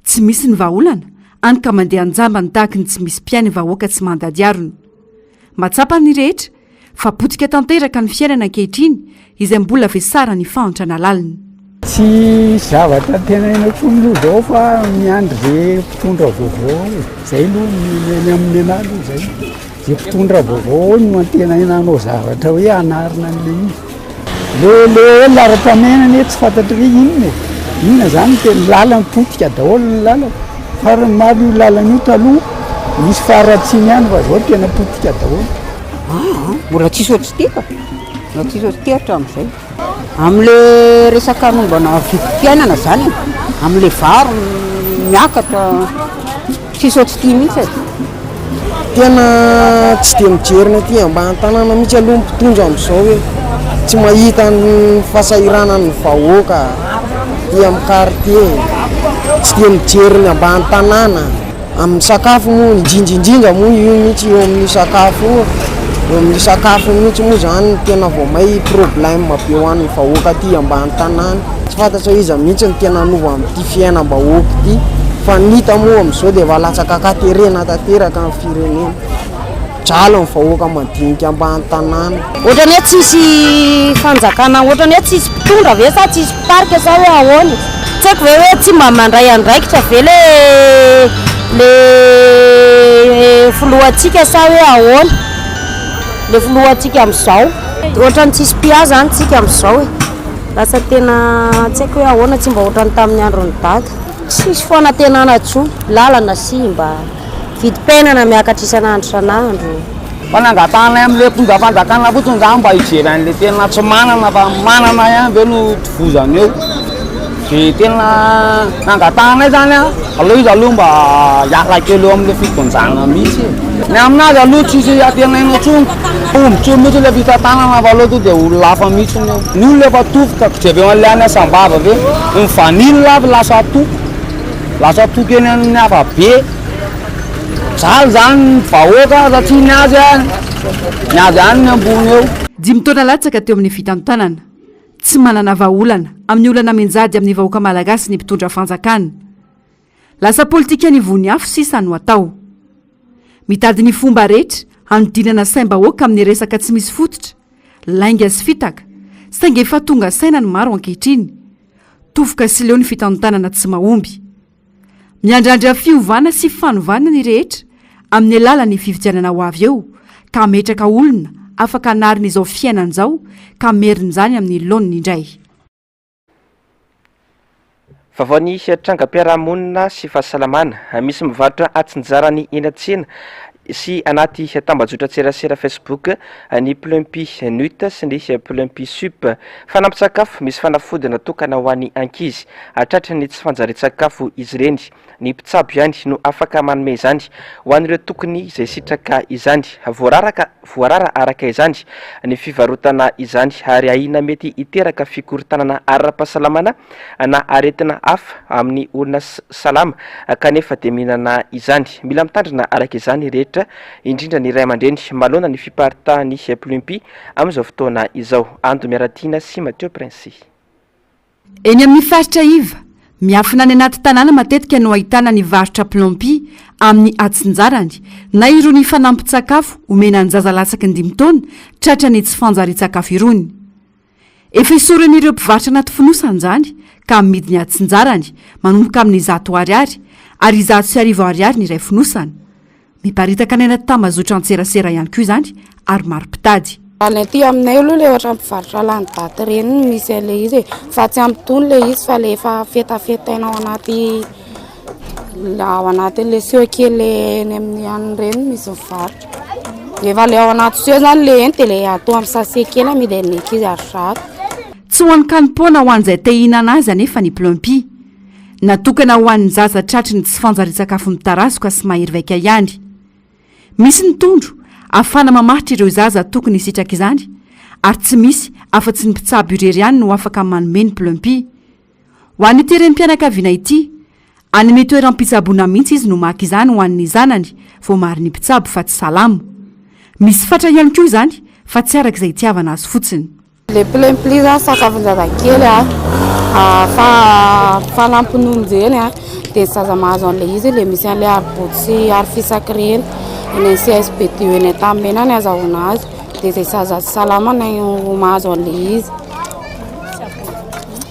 tsy misy ny vahaolana any ka mandeha anjambany tahaka ny tsy misy mpiainy vahoaka tsy mandady arony matsapa ny rehetra fa potika tanteraka ny fiainana ankehitriny izay mbola vesara ny fahatra na laliny. Tsy zavatra tena inatony zao fa miandry ze mpitondra vaovao zay aloha ny amin'ny analo zay ze mpitondra vaovao no antena inanao zavatra hoe anarina an'le le lara-pamenana tsy fantatry hoe inona zany tena lalany potika daholo ny lalana fa maro io lalana io taloha misy faharatsiny ihany fa zao tena potika daholo. Mbola tsisy ohatr'ity na tsisy ohatr'ity hatramin'izay amin'le resaka nombana vidim-piainana zany amin'le varo miakatra tsisy ohatr'ity mihitsy tena tsy dia mijerina aty ambany tanàna mihitsy aloha mpitondra amin'izao hoe tsy mahita ny fahasahiranany vahoaka ty amin'ny quartier tsy dia mijeriny ambany tanàna amin'ny sakafo moa indrindrindrindra moa io mihitsy eo amin'ny sakafo eo amin'ny sakafo mihitsy moa zany tena vao may problème be ho an'ny vahoaka ty ambany tanàna tsy fantatra iza mihitsy ny tena nova amin'ity fiainam-bahoaka ty fa nita moa amin'izao dia efa latsaka katerena tanteraka amin'ny firenena drala ny vahoaka madinika ambany tanàna ohatrany hoe tsisy fanjakana ohatrany hoe tsisy mpitondra ve sa tsisy parka sa hoe ahoana tsy haiko ve hoe tsy mba mandray andraikitra ve le filohantsika sa hoe ahoana le filohantsika amin'izao ohatrany tsisy pia zany tsika amin'izao e lasa tena tsy haiko hoe ahoana tsy mba ohatrany tamin'ny androny dada tsisy fanantenana tsony lalana sy mba vidim-piainana miakatra isan'andro san'andro fanangatana amin'le mpitondra fanjakana fotsiny zany mba hijery an'le tena tsy manana fa manana ihany ve no tovozany eo de tena nangatana zany aloha izy aloha mba hiala kely eo amin'le fitonjana mihitsy ny aminazy aloha tsisy atena ina tsony ombotso mihitsy le fitantanana fa aloha to dia olona hafa mihitsy ny olona efa tofoka jeve an'le any asam-bava ve ny vanila avy lasa toko eny amin'ny hafa be zaly zany vahoaka satria ny azy any ny ambony eo 5 taona latsaka teo amin'ny fitantanana tsy manana vaolana amin'ny olana menjady amin'ny vahoaka malagasy ny mpitondra fanjakana. Lasa politika nivony afo sisa no atao. Mitady ny fomba rehetra hanodinana saim-bahoaka amin'ny resaka tsy misy fototra, lainga sy fitaka, saingy efa tonga saina ny maro ankehitriny. Tofoka sy leo ny fitantanana tsy mahomby. Miandrandra fiovana sy fanovana ny rehetra amin'ny alalan'ny fividianana ho avy eo ka metraka olona afaka narina izao fiainan'izao ka merin'izany amin'ny laoniny indray. Vaovao ny trangam-piarahamonina sy fahasalamana, misy mivarotra atsinjarany eny an-tsena sy anaty tambazotra tserasera Facebook ny Plumpy Nuit sy ny Plumpy Sup. Fanampin-tsakafo misy fanafody natokana ho an'ny ankizy, atratra ny tsy fanjary-tsakafo izy ireny. Ny mpitsabo ihany no afaka manome izany ho an'ireo tokony izay sitraka izany. Voarara araka izany ny fivarotana izany ary ahina mety hiteraka fikorontanana ara-pahasalamana na aretina hafa amin'ny olona salama kanefa dia mihinana izany. Mila mitandrina araka izany rehetra, indrindra ny ray aman-dreny malona ny fiparitahan'ny Plumpy amin'izao fotoana izao. Ando Miaratiana sy Mathieu Prince. Eny amin'ny faritra Iva, miafina any anaty tanàna matetika no ahitana ny varotra Plumpy amin'ny atsinjarany na irony fanampin-tsakafo omena ny zazalatsaka ny 5 taona tratra ny tsy fanjary-tsakafo irony. Efa isoran'ireo mpivarotra anaty fonosana izany ka midy ny atsinjarany manomboka amin'ny 100 ariary ary 150 ariary ny iray fonosana. Miparitaka any anaty tambazotra an-tserasera ihany koa izany ary maro mpitady. Any aty aminay aloha le ohatra mpivarotra lany daty reny misy an'le izy fa tsy ampitony le izy fa le efa fetafetaina ao anaty le sio kely eny amin'ny any reny misy mivarotra. Efa le ao anaty sio zany le eny dia le atao amin'ny sase kely amidy an'ny ankizy ary zato. Tsy ho an'ny kanim-poana ho an'izay te hihinana azy anefa ny Plumpy. Natokana ho an'ny zaza tratry ny tsy fanjary-tsakafo mitarasoka sy mahery vaika ihany. Misy ny tondro afana mamahitra ireo zaza tokony sitraka izany ary tsy misy afa-tsy ny mpitsabo irery ihany no afaka manome ny Plumpy. Ho an'ny teren'mpianakaviana ity, any amin'ny toeram-pitsaboana mihitsy izy no maka izany ho an'ny zanany vao mary ny mpitsabo fa tsy salamo. Misy fatra ihany koa izany fa tsy araka izay itiavana azy fotsiny. Le Plumpy zany sakafon-jazakely fanampin'olon-jeny dia zaza mahazo an'le izy le misy an'le ariboty sy ary fisaky reny eny CSBT eny Tambena ny azahoana azy dia izay zaza salama no mahazo an'le izy.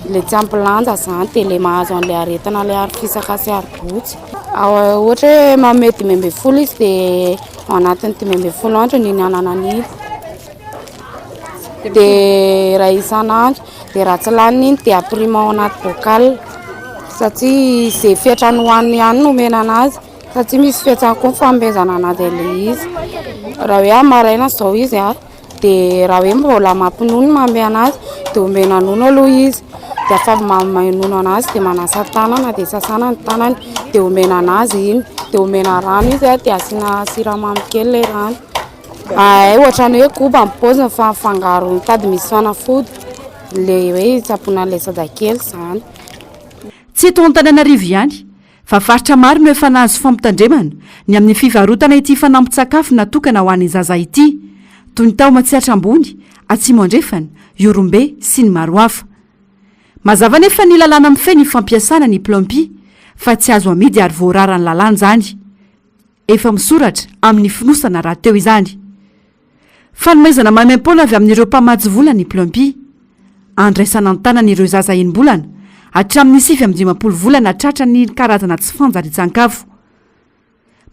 Le tsy ampilanja zany dia le mahazo an'le aretina le ary fisaka sy ariboty. Ohatra hoe manome 5 izy dia ao anatin'ny 5 andro ny nianana an'iny. Dia raha isan'andro dia raha tsy laniny iny dia aprima ao anaty bocal satria izay fetrany hoaniny ihany no omena anazy satria misy fetrany koa fanomezana anazy ilay izy. Raha hoe amaraina izao izy dia raha hoe mbola mampinono manome anazy dia omena nono aloha izy dia afa mamanono anazy dia manasa tanana dia sasana ny tanany dia omena anazy iny dia omena rano izy dia asiana siramamy kely ilay rano. Ohatrany hoe koba amin'ny paoziny fa fangaro mitady misy fanafody le hoe tsapoina ilay zazakely izany. Tsy eto Antananarivo ihany fa faritra maro no efa nahazo fampitandremana ny amin'ny fivarotana ity fanampin-tsakafo natokana ho an'ny zaza ity toy ny tao Matsiatrambony, Atsimo Andrefana, Iorombe sy ny maro hafa. Mazava nefa ny lalàna mifehy ny fampiasana ny Plumpy fa tsy azo amidy ary voarara ny lalàna izany. Efa misoratra amin'ny fonosana raha teo izany. Fanomezana maimam-poana avy amin'ireo mpamatsy vola ny Plumpy. Andraisana an-tanan'ireo zaza enim-bolana hatramin'ny 9 volana tratra ny karazana tsy fanjary-tsakafo.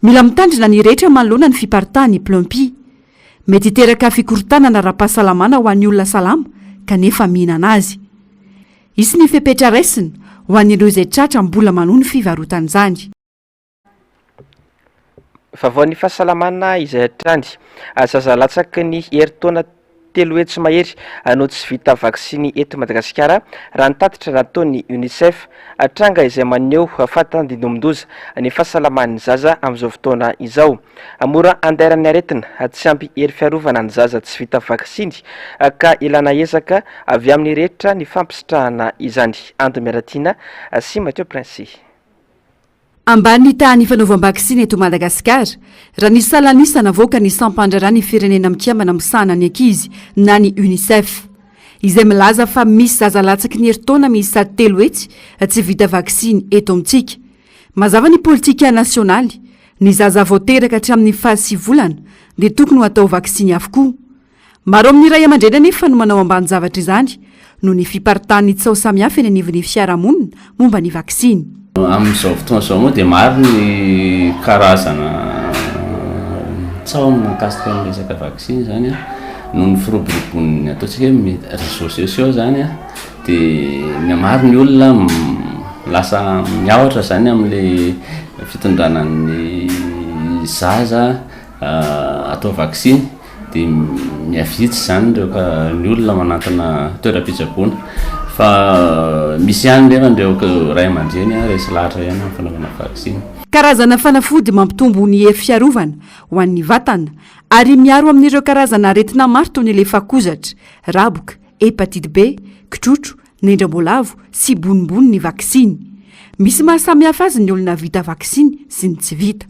Mila mitandrina ny rehetra manoloana ny fiparitahan'ny Plumpy. Mety hiteraka fikorontanana ara-pahasalamana ho an'ny olona salama kanefa mihinana azy. Isy ny fepetra raisina ho an'ireo izay tratra mbola manohy ny fivarotan'izany. Vaovao ny fahasalamana izay hatrany zazalatsaka ny herintaona 3 hetsy mahery no tsy vita vaksiny eto Madagasikara raha ny tatitra nataon'ny UNICEF tranga izay maneho fahatandindomindoza ny fahasalaman'ny zaza amin'izao fotoana izao. Mora andairany aretina tsy ampy hery fiarovana ny zaza tsy vita vaksiny ka ilana ezaka avy amin'ny rehetra ny fampisitrahana izany. Ando Miaratiana sy Mathieu Prince. Ambany tahany fanaovam-baksiny eto Madagasikara raha ny salanisana voaka ny sampandrarany firenena mitiambana misahana ny ankizy na ny UNICEF. izay milaza fa misy zazalatsaka ny herintaona misy 3 hetsy tsy vita vaksiny eto amintsika. Mazava ny politika nasionaly ny zaza voateraka hatramin'ny faha 9 volana dia tokony ho atao vaksiny avokoa. Maro amin'ny ray aman-dreny anefa no manao ambany zavatra izany no ny fiparitahan'ny tsao samihafa eny anivon'ny fiarahamonina momba ny vaksiny. Amin'izao fotoana izao moa dia maro ny karazana tsao mahakasika amin'ny resaka vaksiny zany a noho ny firoborobon'ny ataontsika hoe réseaux sociaux zany a dia maro ny olona lasa miaotra zany amin'ilay fitondranan'ny zaza atao vaksiny dia miavitsy zany ireo ny olona manatona toeram-pitsaboana fa misy ihany nefa ndreo ray aman-dreny resy lahatra ihany amin'ny fanaovana vaksiny. Karazana fanafody mampitombo ny hery fiarovana ho an'ny vatana ary miaro amin'ireo karazana aretina maro toy ny lefakozatra, raboka, hepatite B, kitrotro, nendrambolavo sy bonimbony ny vaksiny. Misy mahasamihafa azy ny olona vita vaksiny sy ny tsy vita.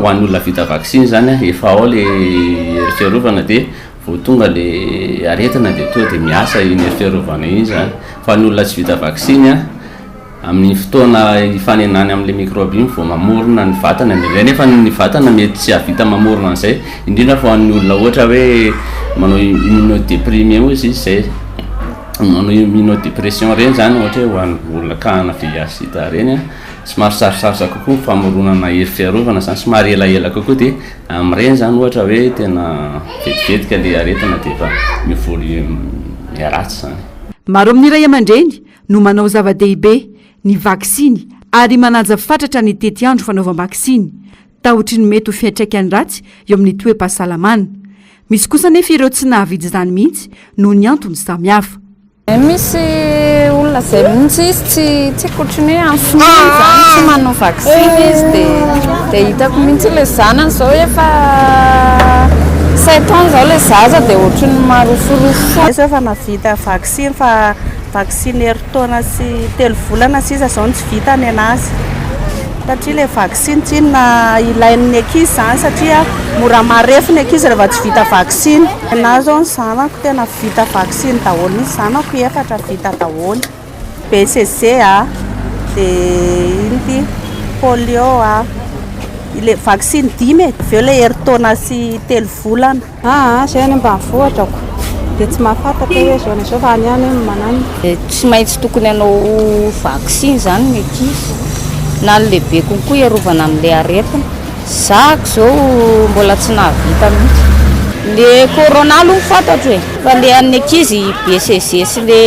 Ho an'ny olona vita vaksiny zany efa ao le hery fiarovana dia vao tonga le aretina dia tonga dia miasa iny hery fiarovana iny zany. Fa ny olona tsy vita vaksiny amin'ny fotoana ifanenany amin'ilay microbe iny vao mamorona ny vatana nefa ny vatana mety tsy havita mamorona an'izay indrindra fa ny olona ohatra hoe manao immunodéprimé moa izy izay manao immunodépression reny zany ohatra hoe ho an'ny olona kahana VIH/SIDA reny somary sarosarotsa kokoa famoronana hery fiarovana zany somary elaela kokoa dia amin'ireny zany ohatra hoe tena vetivetika le aretina dia efa mivory miaratsy zany. Maro amin'ny ray aman-dreny no manao zava-dehibe ny vaksiny ary manaja fatratra ny tetiandro fanaovam-vaksiny tahotry ny mety ho fiantraikany ratsy eo amin'ny toe-pahasalamana. Misy kosa nefa ireo tsy nahavidy izany mihitsy noho ny antony samihafa. Misy olona zay mihitsy izy tsy continue amin'ny finoana zany tsy manao vaksiny izy dia hitako mihitsy ilay zanany zao efa 7 ans zao ilay zaza dia ohatry ny maroforofo. Efa navita vaksiny fa vaksiny herintaona sy 3 volana sisa zao tsy vita ny anazy satria ilay vaksiny tsy na ilain'ny ankizy zany satria mora marefo ny ankizy rehefa tsy vita vaksiny. Na zao ny zanako tena vita vaksiny daholo ny zanako 4 vita daholo. BCG dia iny polio ile vaksiny 5 aveo ilay herintaona sy 3 volana. Zay any ambanivohitrako dia tsy mahafantatra hoe zao na zao fa any any manany. Tsy maintsy tokony hanao vaksiny zany ny ankizy na ny lehibe konkoa iarovana amin'ilay aretina. Zako zao mbola tsy nahavita mihitsy. Le corona aloha fantatro hoe fa le an'ny ankizy BCG sy le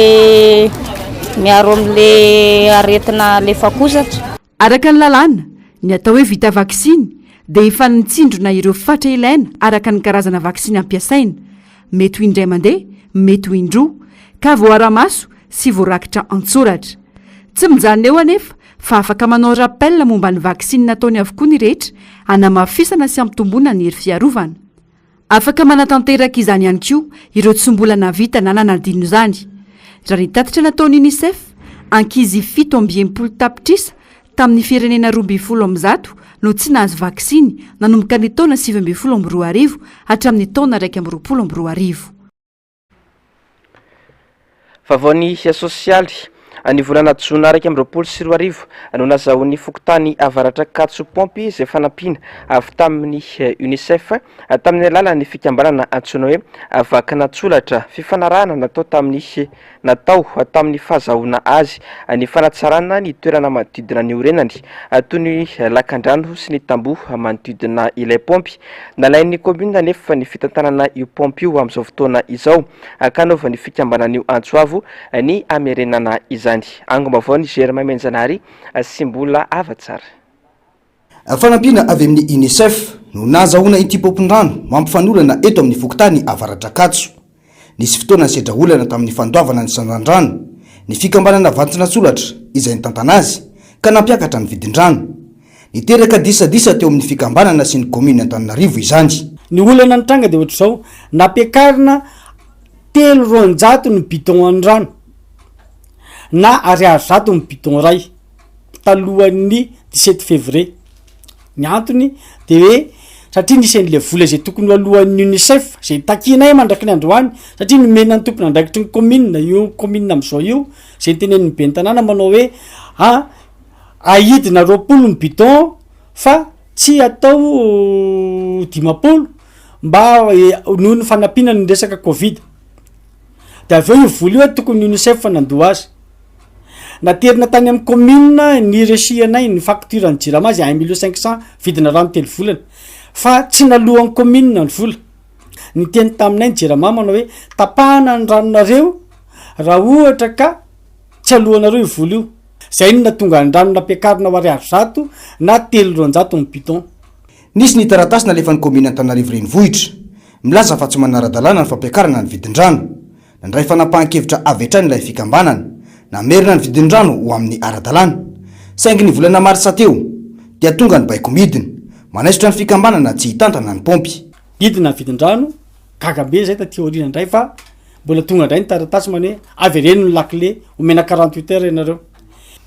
miaro amin'le aretina lefakozatra. Araka ny lalàna ny atao hoe vita vaksiny dia efa nitsindrona ireo fatra ilaina araka ny karazana vaksiny ampiasaina. Mety ho indray mandeha, mety ho indroa, ka voara-maso sy voarakitra an-tsoratra. Tsy mijanona eo anefa fa afaka manao rappel momba ny vaksiny nataony avokoa ny rehetra hanamafisana sy ampitomboana ny hery fiarovana. Afaka manatanteraka izany ihany koa ireo tsy mbola navita na nanadino izany. Raha ny tatitra nataony UNICEF, ankizy 7 tapitrisa tamin'ny firenena 12 no tsy nahazo vaksiny nanomboka ny taona 2012 hatramin'ny taona 2012. Vavaony sosialy ny volana jona 2012 no nazahoan'ny fokontany avaratra Katso Pompy izay fanampiana avy tamin'ny UNICEF tamin'ny alalan'ny fikambanana antsoina hoe vakanatsolatra fifanarahana natao tamin'ny fahazahoana azy ny fanatsarana ny toerana manodidina ny orenany toy ny lakandrano sy ny tamboho manodidina ilay pompy. Nalain'ny commune nefa ny fitantanana io pompy io amin'izao fotoana izao ka naovan'ny fikambanan'io Antsoavo ny amerenana izany. Angom-baovao ny Germain Menjanary sy mbola avatsara. Fanampiana avy amin'ny UNICEF no nazahoana ity pompin-drano mampifanolana eto amin'ny fokontany avaratra Katso. Nisy fotoana sedra olana tamin'ny fandoavana ny sandrano ny fikambanana Vantsinasolatra izay nitantana azy ka nampiakatra ny vidin-drano. Niteraka disadisa teo amin'ny fikambanana sy ny commune Antananarivo izany. Ny olana nitranga dia ohatra zao nampiakarina 300 ny bidon an-drano na 100 ny bidon ray talohan'ny 17 février. Ny antony dia hoe satria nisy an'le vola zay tokony alohan'ny UNICEF zay takinay mandraky ny androany satria nomena ny tompony andraikitry ny commune io commune am'izao io zay nytenen'ny be ny tanàna manao hoe ahidina 20 ny bidon fa tsy atao 10 mba noho ny fanampiana ny resaka covid de avy eo io vola io tokony UNICEF nandoa azy naterina tany amin'ny commune ny resianay ny facture ny jirama azy 1,500,000 vidina rano telo volana fa tsy nalohan'ny commune ny vola ny teny taminay ny jirama manao hoe tapahana ny ranonareo raha ohatra ka tsy alohanareo io vola io zay ny natonga ny rano nampiakarina ho ariary zato na 300 ny bidon. Nisy ny taratasy nalefa ny commune Antananarivo renivohitra milaza fa tsy manara-dalàna ny fampiakarana ny vidin-drano nandray fanapahan-kevitra avy hatrany ilay fikambanana namerina ny vidin-drano ho amin'ny ara-dalàna saingy ny volana marsa teo dia tonga ny baiko midina manaisitra ny fikambanana tsy hitantana ny pompy midina ny vidin-drano gagabe zay taty orina indray fa mbola tonga indray ny taratasy many hoe avy reny ny lakile omena 48 heures ianareo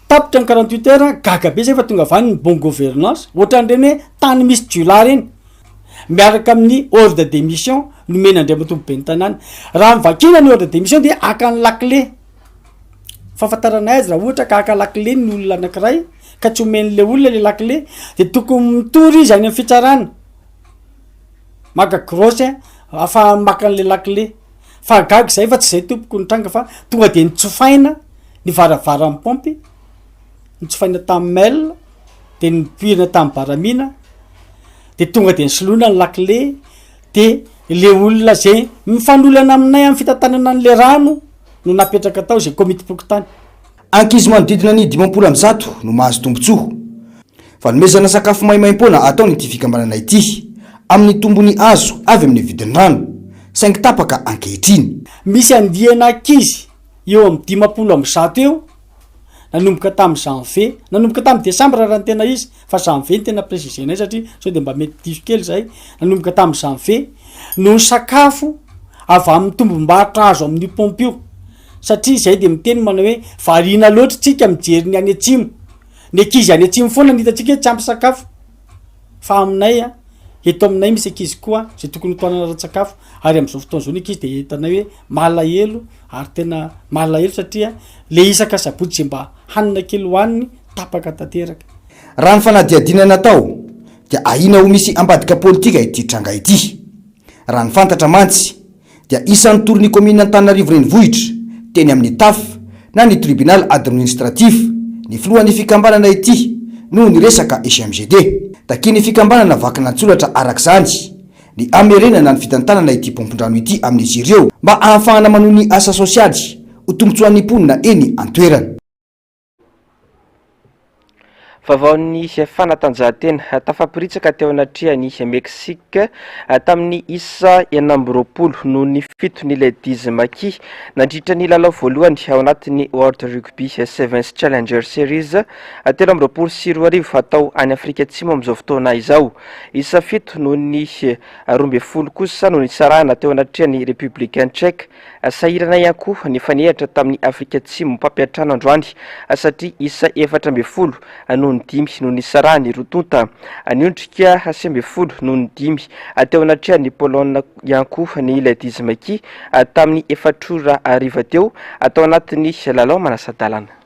tapitra ny 48 heures gagabe zay fa tonga avany ny bon gouvernance ohatran'ireny hoe tany misy jula reny miaraka amin'ny ordre de démission nomena andray matombo be ny tanàna raha mivakina ny ordre de démission dia aka ny lakile fahafantaranay azy raha ohatra ka aka lakile ny olona anankiray ka tsy omen'le olona le lakile de tokony mitory izy any amin'ny fitsarana maka grosse afa maka an'le lakile fa gaga zay fa tsy zay tompoko ny tranga fa tonga de nitsofaina ny varavara amin'ny pompy nitsofaina tamin'ny mail de nipoirina tamin'ny baramina de tonga de nysoloina ny lakile de le olona zay mifanolana aminay amin'ny fitantanana an'le rano no napetraka tao zay komity pokotany. Ankizy manodidina ny 50 no mahazo tombotsoa fa nomezana sakafo maimaim-poana ataony ity fikambanana ity amin'ny tombony azo avy amin'ny vidin-drano saingy tapaka ankehitriny. Misy andiana ankizy eo amin'ny 50 eo nanomboka tamin'ny janvier nanomboka tamin'ny décembre raha ny tena izy fa janvier ny tena précisenay satria sao de mba mety diso kely zay nanomboka tamin'ny janvier no sakafo avy amin'ny tombom-bahatra azo amin'ny pompy io satria zay de miteny manao hoe variana loatra tsika mijery ny any atsimo ny ankizy any atsimo foana nitatsika hoe tsy ampy sakafo fa aminay eto aminay misy ankizy koa zay tokony hotoanana ra-tsakafo ary am'izao fotoana zao ny ankizy de hitanay hoe malahelo ary tena malahelo satria le isaka sabotsy zay mba hanina kely hoaniny tapaka tanteraka. Raha ny fanadiadinana tao dia ahina ho misy ambadika politika ity tranga ity. Raha ny fantatra mantsy dia isan'ny torony commune Antananarivo renivohitra teny amin'ny TAF na ny tribunal administratif ny filohan'ny fikambanana ity noho ny resaka SMGD takiny fikambanana vakina antsolatra arak'izany ny amerenana ny fitantanana ity pompondrano ity amin'izy ireo mba ahafahana manohy ny asa sosialy ho tombotsoan'ny mponina eny an-toerana. Vavaon'ny fanatanjahantena tafaporitsaka teo anatrihan'ny Meksika tamin'ny isa 20 noho ny 7 ny ledizmaki nandritra ny lalao voalohany ao anatin'ny World Rugby Sevens Challenger Series 2024 atao any Afrika Atsimo amin'izao fotoana izao. Isa 7 noho ny 12 kosa noho ny sarahana teo anatrihan'ny Republicain Tchèque sahirana ihany koa ny fanehatra tamin'ny Afrika Atsimo mpampiatrano androany satria isa 14 noho ny 5 noho ny sarahany rotonta niondrika 15 noho ny 5 teo anatrihan'ny Pologne ihany koa ny ledizmaki tamin'ny 4 ariva teo atao anatin'ny lalao manasa-dalana.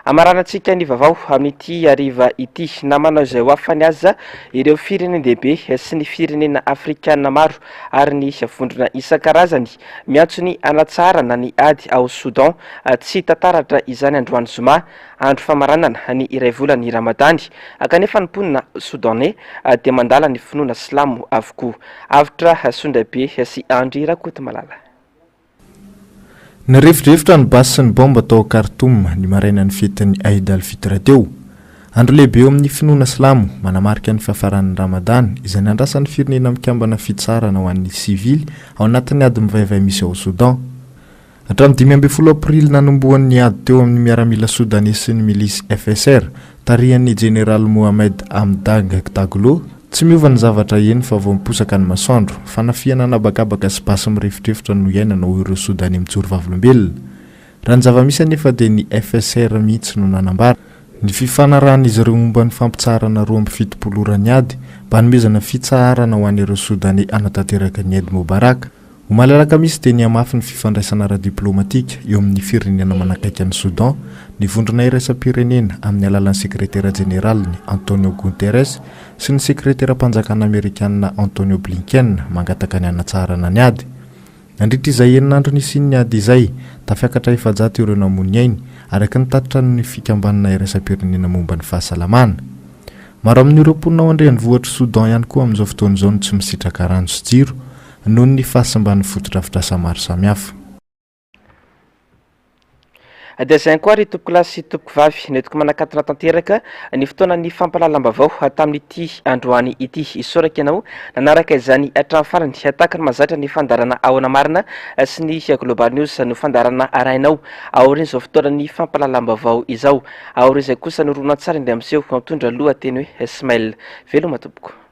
Amaranantsika ny vavao amin'ity ariva ity na manao izay ho afany aza ireo firenendehibe sy ny firenena afrikanina maro ary ny vondrona isan-karazany miantsony anatsarana ny ady ao Soudan tsy tantaratra izany androany zoma andro famaranana ny iray volany Ramadany kanefa ny mponina Soudanais dia mandala ny finoana silamo avokoa. Avitra Sondabe sy Andry Rakoto Malala. Nirefidrefitra ny basy sy ny bomba tao Khartoum ny marainan'ny fetin'ny Eid al-Fitr teo. Andro lehibe eo amin'ny finoana silamo manamarika ny fiafaran'ny Ramadan izay nandrasan'ny firenena mikambana fitsarana ho an'ny sivily ao anatin'ny ady mivaivay misy ao Soudan. Hatramin'ny 12 aprily nanombohan'ny ady teo amin'ny miaramila Soudanais sy ny milisy FSR tarihan'ny General Mohamed Hamdan Daglo tsy miova ny zavatra eny fa vao miposaka ny masoandro fanafiana nabakabaka sy basy mirefitrefitra no iainana ho ireo Soudanais mijoro vavolombelona. Raha ny zava-misy anefa dia ny FSR mihitsy no nanambara. ny fifanarahana izy ireo momba ny fampitsarana 27 orany ady mba nomezana fitsaharana ho an'ireo Sodane anatanteraka ny Eid Mubarak. Ho malalaka misy dia niamafy ny fifandraisana ara-diplomatika eo amin'ny firenena manakaiky ny Soudan ny vondrona iraisam-pirenena amin'ny alalan'ny sekretera jeneraliny Antonio Guterres sy ny sekretera-panjakana Amerikanina Antonio Blinken mangataka ny anatsarana ny ady. Nandritra izay eninandro nisiany ny ady izay tafiakatra efajato ireo namony ainy araka ny tatitra ny fikambanana iraisam-pirenena momba ny fahasalamana. Maro amin'ireo mponina ao andrenivohitra Soudan ihany koa amin'izao fotoana izao no tsy misitraka rano sy jiro noho ny fahasamban'ny fotodrafitrasa maro samihafa. dia zay koa ry tompoko lahy sy tompoko vavy netiko manakatona tanteraka ny fotoanan'ny fampalalam-bavao tamin'ity androany ity isoraka ianao nanaraka izany hatramin'ny farany ataka ny mazatra ny fandarana ao anamarina sy ny Global News no fandarana arainao aorin' izao fotoanan'ny fampalalam-bavao izao aorin' izay kosa noronan tsara indray amin'seho mitondra lohateny hoe Ismail veloma tompoko.